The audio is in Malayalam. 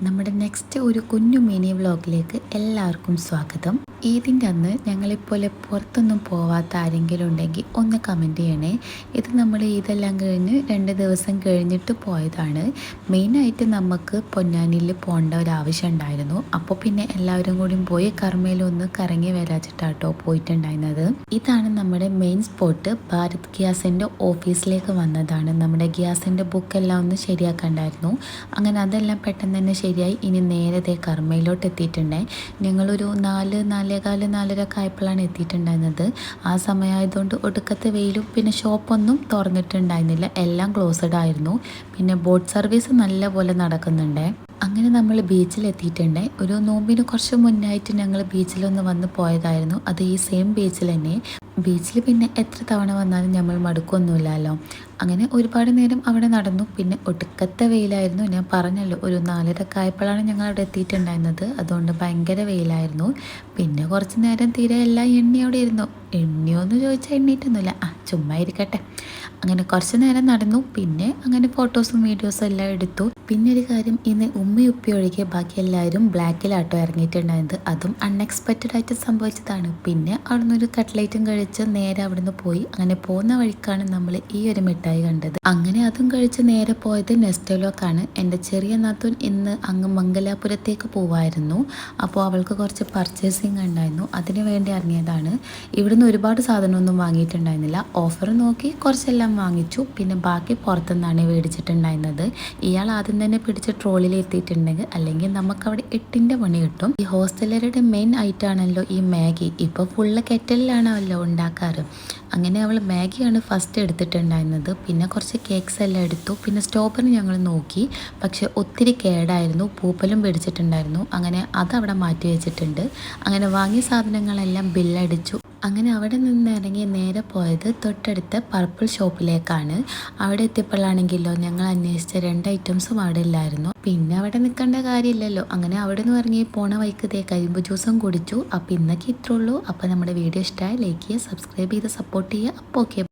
നമ്മുടെ നെക്സ്റ്റ് ഒരു കുഞ്ഞു മിനി വ്ലോഗിലേക്ക് എല്ലാവർക്കും സ്വാഗതം. ഈദിൻ്റെ അന്ന് ഞങ്ങളെപ്പോലെ പുറത്തൊന്നും പോവാത്ത ആരെങ്കിലും ഉണ്ടെങ്കിൽ ഒന്ന് കമൻറ്റ് ചെയ്യണേ. ഇത് നമ്മൾ ഇതെല്ലാം കഴിഞ്ഞ് 2 ദിവസം കഴിഞ്ഞിട്ട് പോയതാണ്. മെയിനായിട്ട് നമുക്ക് പൊന്നാനിയിൽ പോകേണ്ട ഒരു ആവശ്യം ഉണ്ടായിരുന്നു. അപ്പോൾ പിന്നെ എല്ലാവരും കൂടി പോയി കർമ്മയിലൊന്ന് കറങ്ങി വരാച്ചിട്ടാട്ടോ പോയിട്ടുണ്ടായിരുന്നത്. ഇതാണ് നമ്മുടെ മെയിൻ സ്പോട്ട്. ഭാരത് ഗ്യാസിൻ്റെ ഓഫീസിലേക്ക് വന്നതാണ്. നമ്മുടെ ഗ്യാസിൻ്റെ ബുക്കെല്ലാം ഒന്ന് ശരിയാക്കണ്ടായിരുന്നു. അങ്ങനെ അതെല്ലാം പെട്ടെന്ന് തന്നെ ശരിയായി. ഇനി നേരത്തെ കർമ്മയിലോട്ട് എത്തിയിട്ടുണ്ടേ. ഞങ്ങളൊരു 4:45 ആയപ്പോഴാണ് എത്തിയിട്ടുണ്ടായിരുന്നത്. ആ സമയമായതുകൊണ്ട് ഒടുക്കത്തെ വെയിലും പിന്നെ ഷോപ്പൊന്നും തുറന്നിട്ടുണ്ടായിരുന്നില്ല, എല്ലാം ക്ലോസ്ഡ് ആയിരുന്നു. പിന്നെ ബോട്ട് സർവീസ് നല്ല പോലെ നടക്കുന്നുണ്ട്. അങ്ങനെ നമ്മൾ ബീച്ചിലെത്തിയിട്ടുണ്ട്. ഒരു നോമ്പിന് കുറച്ച് മുന്നായിട്ട് ഞങ്ങൾ ബീച്ചിലൊന്ന് വന്ന് പോയതായിരുന്നു. അത് ഈ സെയിം ബീച്ചിൽ തന്നെ. ബീച്ചിൽ പിന്നെ എത്ര തവണ വന്നാലും നമ്മൾ മടുക്കൊന്നുമില്ലല്ലോ. അങ്ങനെ ഒരുപാട് നേരം അവിടെ നടന്നു. പിന്നെ ഒടുക്കത്തെ വെയിലായിരുന്നു. ഞാൻ പറഞ്ഞല്ലോ, ഒരു 4:30 ആയപ്പോഴാണ് ഞങ്ങൾ അവിടെ എത്തിയിട്ടുണ്ടായിരുന്നത്. അതുകൊണ്ട് ഭയങ്കര വെയിലായിരുന്നു. പിന്നെ കുറച്ച് നേരം തീരെ എല്ലാം എണ്ണയോടെ ഇരുന്നു. എണ്ണിയോന്ന് ചോദിച്ചാൽ എണ്ണീട്ടൊന്നുമില്ല, ചുമ്മാ ഇരിക്കട്ടെ. അങ്ങനെ കുറച്ച് നേരം നടന്നു. പിന്നെ അങ്ങനെ ഫോട്ടോസും വീഡിയോസും എല്ലാം എടുത്തു. പിന്നെ ഒരു കാര്യം, ഇന്ന് ഉമ്മയുപ്പി ഒഴികെ ബാക്കി എല്ലാവരും ബ്ലാക്കിലാട്ടോ ഇറങ്ങിയിട്ടുണ്ടായത്. അതും അൺഎക്സ്പെക്റ്റഡ് ആയിട്ട് സംഭവിച്ചതാണ്. പിന്നെ അവിടുന്ന് ഒരു കട്ട്ലേറ്റും കഴിച്ച് നേരെ അവിടുന്ന് പോയി. അങ്ങനെ പോകുന്ന വഴിക്കാണ് നമ്മൾ ഈ ഒരു മിഠായി കണ്ടത്. അങ്ങനെ അതും കഴിച്ച് നേരെ പോയത് നെസ്റ്റോലോക്കാണ്. എൻ്റെ ചെറിയ നാത്തൂൻ ഇന്ന് അങ്ങ് മംഗലാപുരത്തേക്ക് പോവായിരുന്നു. അപ്പോൾ അവൾക്ക് കുറച്ച് പർച്ചേസിങ് ഉണ്ടായിരുന്നു, അതിന് വേണ്ടി ഇറങ്ങിയതാണ്. ഇവിടുന്ന് ഒരുപാട് സാധനമൊന്നും വാങ്ങിയിട്ടുണ്ടായിരുന്നില്ല. ഓഫർ നോക്കി കുറച്ചെല്ലാം വാങ്ങിച്ചു. പിന്നെ ബാക്കി പുറത്തുനിന്നാണ് മേടിച്ചിട്ടുണ്ടായിരുന്നത്. ഇയാൾ ആദ്യം തന്നെ പിടിച്ച് ട്രോളിൽ എത്തിയിട്ടുണ്ടെങ്കിൽ അല്ലെങ്കിൽ നമുക്കവിടെ 8ൻ്റെ പണി കിട്ടും. ഈ ഹോസ്റ്റലറുടെ മെയിൻ ഐറ്റാണല്ലോ ഈ മാഗി. ഇപ്പോൾ ഫുള്ള് കെറ്റലിലാണല്ലോ ഉണ്ടാക്കാറ്. അങ്ങനെ അവൾ മാഗിയാണ് ഫസ്റ്റ് എടുത്തിട്ടുണ്ടായിരുന്നത്. പിന്നെ കുറച്ച് കേക്ക്സ് എല്ലാം എടുത്തു. പിന്നെ സ്റ്റോപ്പർ ഞങ്ങൾ നോക്കി, പക്ഷെ ഒത്തിരി കേടായിരുന്നു, പൂപ്പലും പിടിച്ചിട്ടുണ്ടായിരുന്നു. അങ്ങനെ അതവിടെ മാറ്റി വെച്ചിട്ടുണ്ട്. അങ്ങനെ വാങ്ങിയ സാധനങ്ങളെല്ലാം ബില്ലടിച്ചു. അങ്ങനെ അവിടെ നിന്ന് ഇറങ്ങി നേരെ പോയത് തൊട്ടടുത്ത പർപ്പിൾ ഷോപ്പിലേക്കാണ്. അവിടെ എത്തിയപ്പോഴാണെങ്കിലോ ഞങ്ങൾ അന്വേഷിച്ച 2 ഐറ്റംസും അവിടെ ഇല്ലായിരുന്നു. പിന്നെ അവിടെ നിൽക്കേണ്ട കാര്യമില്ലല്ലോ. അങ്ങനെ അവിടെ നിന്ന് ഇറങ്ങി പോണ വൈക്ക് കരിമ്പ് ജ്യൂസും കുടിച്ചു. അപ്പോൾ ഇന്നൊക്കെ ഇത്രയുള്ളൂ. അപ്പോൾ നമ്മുടെ വീഡിയോ ഇഷ്ടമായി ലൈക്ക് ചെയ്യുക, സബ്സ്ക്രൈബ് ചെയ്ത് സപ്പോർട്ട് ചെയ്യുക. അപ്പോൾ ഓക്കെ.